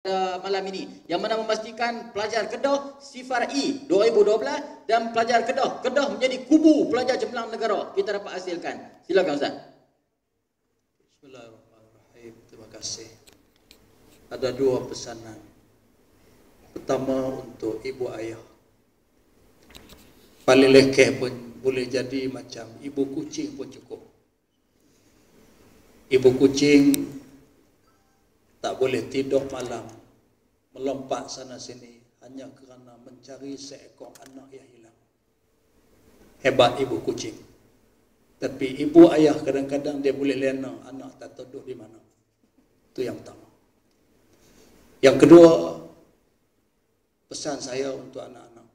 malam ini, yang mana memastikan pelajar Kedah Sifar E 2012 dan pelajar Kedah menjadi kubu pelajar cemerlang negara kita dapat hasilkan. Silakan Ustaz. Bismillahirrahmanirrahim. Terima kasih. Ada dua pesanan. Pertama untuk ibu ayah. Paling lekeh pun boleh jadi macam ibu kucing pun cukup. Ibu kucing tak boleh tidur malam, melompat sana sini hanya kerana mencari seekor anak yang hilang. Hebat ibu kucing. Tapi ibu ayah kadang-kadang dia boleh lena anak tak tahu di mana. Itu yang pertama. Yang kedua, pesan saya untuk anak-anak,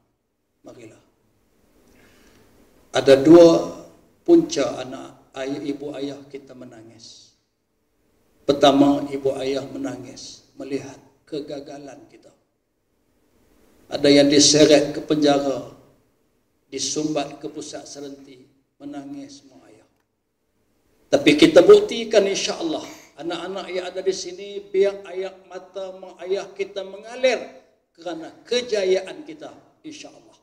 marilah. Ada dua punca ibu ayah kita menangis. Pertama, ibu ayah menangis melihat kegagalan kita. Ada yang diseret ke penjara, disumbat ke pusat serenti, menangis semua ayah. Tapi kita buktikan insya-Allah, anak-anak yang ada di sini biar air mata mak ayah kita mengalir kerana kejayaan kita insya-Allah.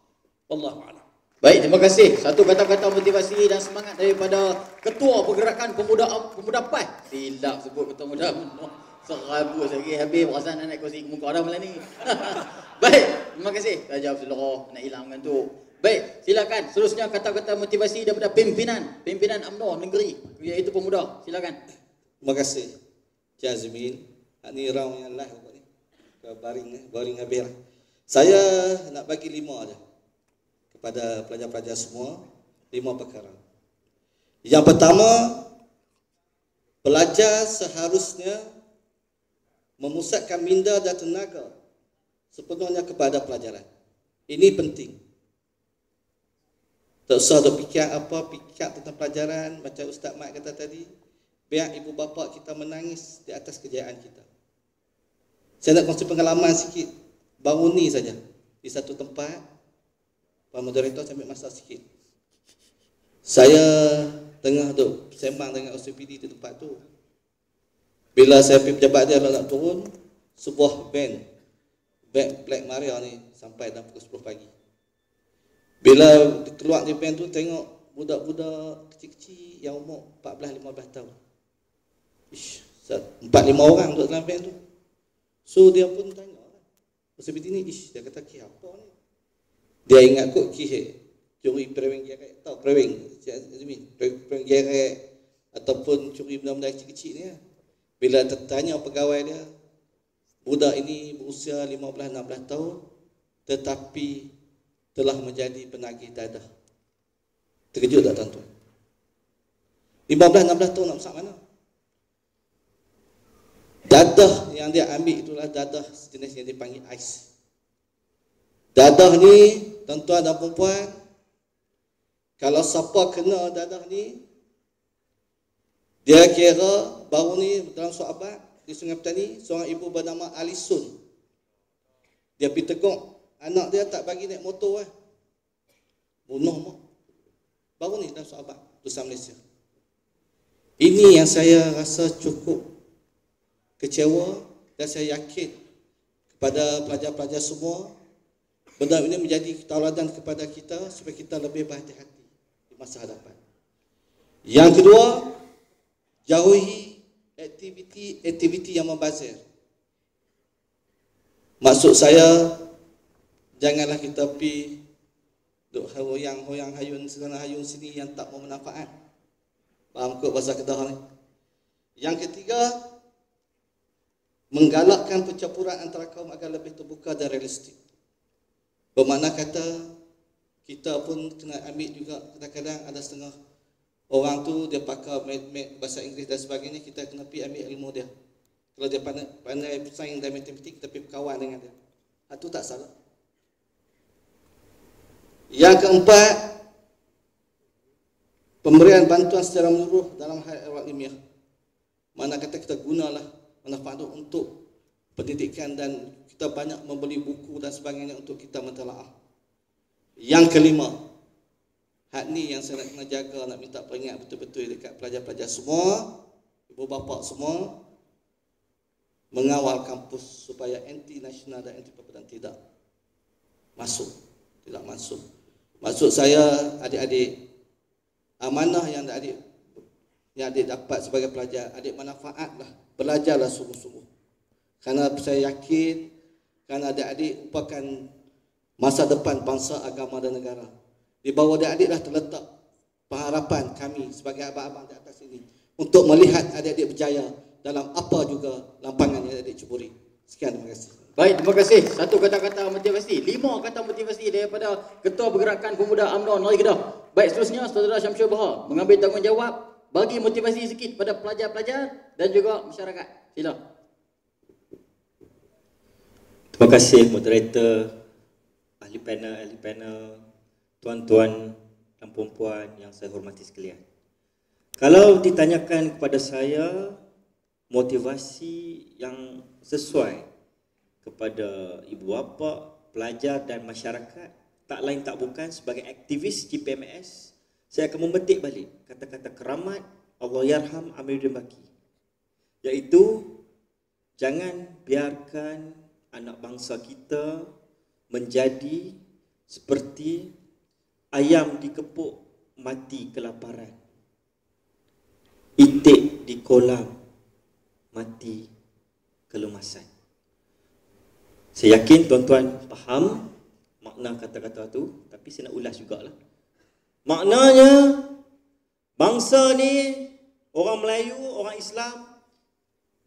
Wallahu a'lam. Baik, terima kasih. Satu kata-kata motivasi dan semangat daripada Ketua Pergerakan Pemuda PAS. Silap sebut Ketua Pemuda. Serabut lagi habis perasaan nak naik kursi muka dah malam ni. Baik, terima kasih. Dah jawab seluruh nak hilang mengantuk. Baik, silakan. Seterusnya kata-kata motivasi daripada pimpinan UMNO negeri, iaitu pemuda. Silakan. Terima kasih. Cik Azmin. Ni round yang lah ni. Ke baring habis. Saya nak bagi 5 aja kepada pelajar-pelajar semua, 5 perkara. Yang pertama, pelajar seharusnya memusatkan minda dan tenaga sepenuhnya kepada pelajaran. Ini penting. Tak usah fikir tentang pelajaran macam Ustaz Mat kata tadi. Biar ibu bapa kita menangis di atas kejayaan kita. Saya nak kongsi pengalaman sikit. Baru ni saja di satu tempat, Pak Moderator saya ambil masa sikit. Saya tengah tu sembang dengan OCPD di tempat tu. Bila saya pergi pejabat dia nak turun, sebuah van Black Maria ni sampai dalam pukul 10 pagi. Bila keluar di van tu tengok budak-budak kecil-kecil yang umur 14-15 tahun. 4-5 orang duduk dalam van tu. So dia pun tanya, OCPD ni, dia kata apa ni? Dia ingat kot curi perewing gerek, tahu perewing gerek ataupun curi benda-benda kecil-kecil ni. Bila tertanya pegawai dia, budak ini berusia 15-16 tahun tetapi telah menjadi penagih dadah. Terkejut tak tuan-tuan? 15-16 tahun nak masak mana? Dadah yang dia ambil itulah dadah sejenis yang dipanggil ais. Dadah ni, tuan-tuan dan perempuan, kalau siapa kena dadah ni, dia kira baru ni dalam suatu abad di Sungai Petani, seorang ibu bernama Alisun. Dia pergi teguk anak dia tak bagi naik motor bunuh mak. Baru ni dalam suatu abad Pusat Malaysia. Ini yang saya rasa cukup kecewa dan saya yakin kepada pelajar-pelajar semua, benda ini menjadi tauladan kepada kita supaya kita lebih berhati-hati di masa hadapan. Yang kedua, jauhi aktiviti yang membazir. Maksud saya, janganlah kita pergi duk hoyang hayun sana hayun sini yang tak bermanfaat. Faham kot bahasa Kedah ni? Yang ketiga, menggalakkan pencampuran antara kaum agar lebih terbuka dan realistik. Bermakna kata kita pun kena ambil juga, kadang-kadang ada setengah orang tu dia pakai bahasa Inggeris dan sebagainya, kita kena pergi ambil ilmu dia. Kalau dia pandai sains dan matematik, kita pergi berkawan dengan dia. Itu tak salah. Yang keempat, pemberian bantuan secara menyeluruh dalam hal awal ilmiah. Mana kata kita gunalah manfaat itu untuk pendidikan dan kita banyak membeli buku dan sebagainya untuk kita mentelaah. Yang kelima, hak ni yang saya nak kena jaga, nak minta peringat betul-betul dekat pelajar-pelajar semua, ibu bapa semua, mengawal kampus supaya anti nasional dan anti perpaduan tidak masuk. Maksud saya adik-adik, amanah yang adik dapat sebagai pelajar, adik manfaatlah, belajarlah sungguh-sungguh. Karena saya yakin, karena adik-adik merupakan masa depan bangsa, agama dan negara. Di bawah adik-adiklah terletak pengharapan kami sebagai abang-abang di atas ini untuk melihat adik-adik berjaya dalam apa juga lampangan yang adik cuburi. Sekian, terima kasih. Baik, terima kasih. Satu kata-kata motivasi. 5 kata motivasi daripada Ketua Pergerakan Pemuda UMNO Negeri Kedah. Baik, seterusnya Saudara Syamsul Bahar mengambil tanggungjawab bagi motivasi sikit pada pelajar-pelajar dan juga masyarakat. Sila. Terima kasih moderator, ahli panel, tuan-tuan dan puan-puan yang saya hormati sekalian. Kalau ditanyakan kepada saya motivasi yang sesuai kepada ibu bapa, pelajar dan masyarakat, tak lain tak bukan sebagai aktivis GPMS, saya akan memetik balik kata-kata keramat Allahyarham Amiruddin Baki, iaitu jangan biarkan anak bangsa kita menjadi seperti ayam dikepuk mati kelaparan, itik di kolam mati kelemasan. Saya yakin tuan-tuan faham makna kata-kata tu, tapi saya nak ulas jugalah. Maknanya bangsa ni, orang Melayu, orang Islam,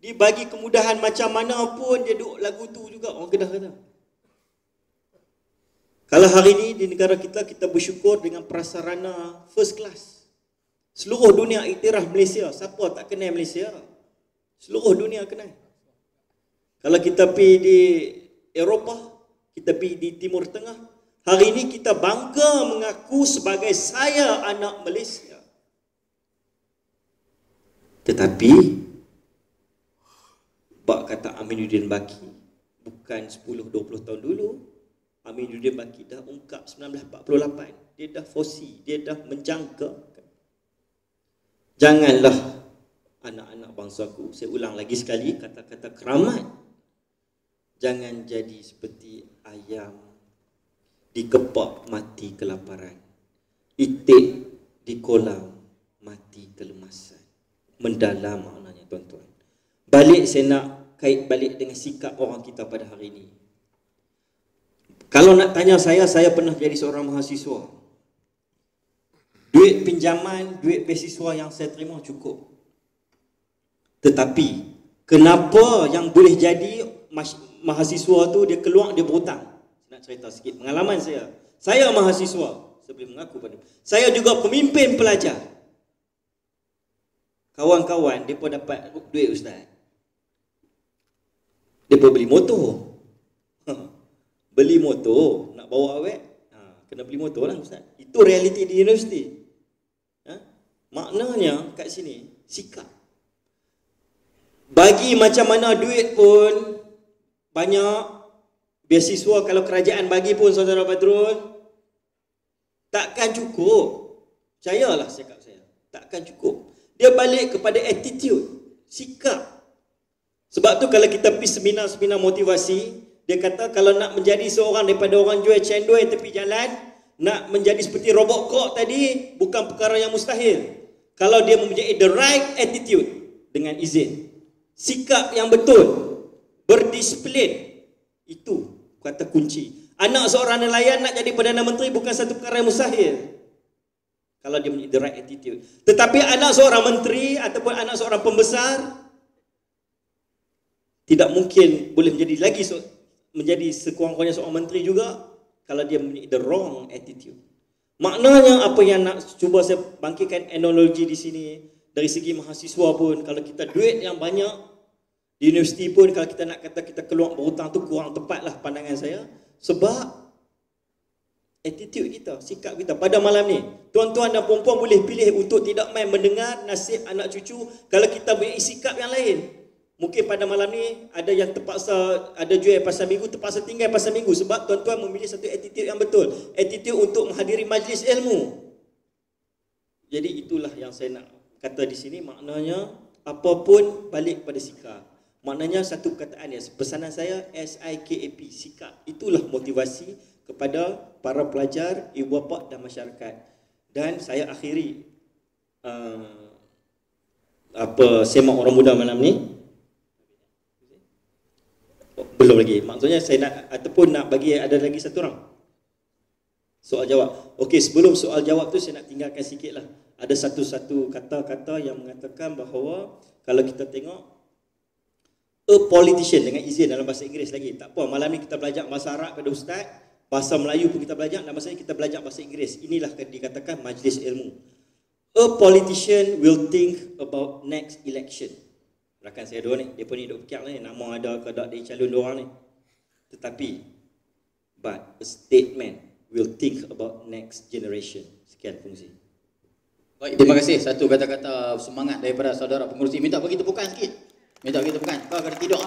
dibagi kemudahan macam mana pun dia duk lagu tu juga, orang Kedah kata. Kalau hari ni di negara kita, kita bersyukur dengan prasarana first class. Seluruh dunia iktiraf Malaysia. Siapa tak kenal Malaysia? Seluruh dunia kenal. Kalau kita pergi di Eropah, kita pergi di Timur Tengah, hari ini kita bangga mengaku sebagai saya anak Malaysia. Tetapi bak kata Amiruddin Baki, bukan 10-20 tahun dulu, Amiruddin Baki dah ungkap 1948. Dia dah foresee, dia dah menjangka. Janganlah anak-anak bangsaku, saya ulang lagi sekali kata-kata keramat, jangan jadi seperti ayam dikepak mati kelaparan, itik di kolam mati kelemasan. Mendalam maknanya tuan-tuan. Balik saya nak kait balik dengan sikap orang kita pada hari ini. Kalau nak tanya saya pernah jadi seorang mahasiswa. Duit pinjaman, duit beasiswa yang saya terima cukup. Tetapi kenapa yang boleh jadi mahasiswa tu dia keluar, dia berhutang? Nak cerita sikit pengalaman saya. Saya mahasiswa, saya boleh mengaku pada. Saya juga pemimpin pelajar. Kawan-kawan depa dapat duit ustaz. Depa beli motor. Beli motor, nak bawa awet, kena beli motor lah ustaz. Itu realiti di universiti. Maknanya kat sini sikap. Bagi macam mana duit pun banyak, beasiswa kalau kerajaan bagi pun saudara Badrul takkan cukup. Percayalah sikap saya, takkan cukup. Dia balik kepada attitude, sikap. Sebab tu kalau kita pergi seminar-seminar motivasi, dia kata kalau nak menjadi seorang daripada orang jual cendol tepi jalan, nak menjadi seperti robot kok tadi, bukan perkara yang mustahil. Kalau dia mempunyai the right attitude, dengan izin, sikap yang betul, berdisiplin, itu kata kunci. Anak seorang nelayan nak jadi Perdana Menteri bukan satu perkara yang mustahil, kalau dia mempunyai the right attitude. Tetapi anak seorang menteri ataupun anak seorang pembesar tidak mungkin boleh menjadi sekurang-kurangnya seorang menteri juga kalau dia mempunyai the wrong attitude. Maknanya apa yang nak cuba saya bangkitkan analogi di sini, dari segi mahasiswa pun, kalau kita duit yang banyak di universiti pun, kalau kita nak kata kita keluar berhutang tu kurang tepatlah pandangan saya. Sebab attitude kita, sikap kita pada malam ni, tuan-tuan dan puan-puan boleh pilih untuk tidak main mendengar nasib anak cucu kalau kita mempunyai sikap yang lain. Mungkin pada malam ni ada yang terpaksa, ada jual pasal minggu, terpaksa tinggal pasal minggu sebab tuan-tuan memilih satu attitude yang betul, attitude untuk menghadiri majlis ilmu. Jadi itulah yang saya nak kata di sini, maknanya apapun balik pada sikap. Maknanya satu perkataan ya, pesanan saya SIKAP, sikap. Itulah motivasi kepada para pelajar, ibu bapa dan masyarakat. Dan saya akhiri semak orang muda malam ni. Belum lagi. Maksudnya saya nak ataupun nak bagi ada lagi satu orang. Soal jawab. Okey, sebelum soal jawab tu saya nak tinggalkan sikitlah. Ada satu kata-kata yang mengatakan bahawa kalau kita tengok a politician, dengan izin dalam bahasa Inggeris lagi. Tak apa, malam ni kita belajar bahasa Arab pada ustaz, bahasa Melayu pun kita belajar, dan masa ni kita belajar bahasa Inggeris. Inilah dikatakan majlis ilmu. A politician will think about next election. Rakan saya dua ni, dia pun ni duk fikir ni, nama ada ke tak dia calon dua orang ni. Tetapi, but a statement will think about next generation. Sekian fungsi. Baik, terima kasih. Satu kata-kata semangat daripada saudara pengurusi. Minta bagi tepukan sikit. Minta bagi tepukan. Kau akan tidur.